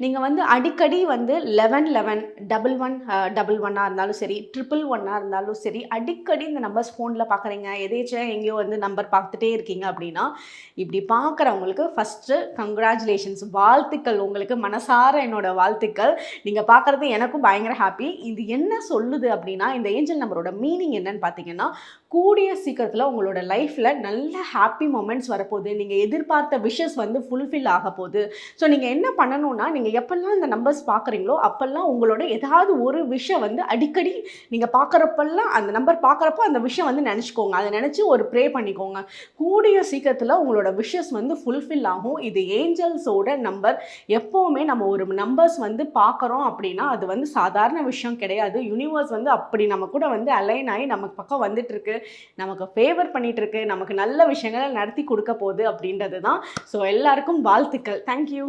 நீங்கள் வந்து அடிக்கடி வந்து 1111 இருந்தாலும் சரி 111 இருந்தாலும் சரி அடிக்கடி இந்த நம்பர்ஸ் ஃபோனில் பார்க்குறீங்க, எதேச்சும் எங்கேயோ வந்து நம்பர் பார்த்துட்டே இருக்கீங்க அப்படின்னா, இப்படி பார்க்குறவங்களுக்கு ஃபஸ்ட்டு கங்க்ராச்சுலேஷன்ஸ், வாழ்த்துக்கள், உங்களுக்கு மனசார என்னோட வாழ்த்துக்கள். நீங்கள் பார்க்குறது எனக்கும் பயங்கர ஹாப்பி. இது என்ன சொல்லுது அப்படின்னா, இந்த ஏஞ்சல் நம்பரோட மீனிங் என்னன்னு பார்த்தீங்கன்னா, கூடிய சீக்கிரத்தில் உங்களோட லைஃப்பில் நல்ல ஹாப்பி மொமெண்ட்ஸ் வரப்போகுது, நீங்கள் எதிர்பார்த்த விஷஸ் வந்து ஃபுல்ஃபில் ஆக போகுது. ஸோ நீங்கள் என்ன பண்ணணும்னா, நீங்கள் எப்பெல்லாம் இந்த நம்பர்ஸ் பார்க்குறீங்களோ அப்போல்லாம் உங்களோட ஏதாவது ஒரு விஷயம் வந்து அடிக்கடி நீங்கள் பார்க்குறப்பெல்லாம் அந்த நம்பர் பார்க்குறப்போ அந்த விஷயம் வந்து நினச்சிக்கோங்க, அதை நினச்சி ஒரு ப்ரே பண்ணிக்கோங்க. கூடிய சீக்கிரத்தில் உங்களோட விஷஸ் வந்து ஃபுல்ஃபில் ஆகும். இது ஏஞ்சல்ஸோட நம்பர். எப்போவுமே நம்ம ஒரு நம்பர்ஸ் வந்து பார்க்குறோம் அப்படின்னா அது வந்து சாதாரண விஷயம் கிடையாது. யூனிவர்ஸ் வந்து அப்படி நம்ம கூட வந்து அலைன் ஆகி நமக்கு பக்கம் வந்துட்டு இருக்கு, நமக்கு ஃபேவர் பண்ணிட்டு இருக்கு, நமக்கு நல்ல விஷயங்களை நடத்தி கொடுக்க போகுது அப்படின்றது தான். ஸோ எல்லாருக்கும் வாழ்த்துக்கள். தேங்க்யூ.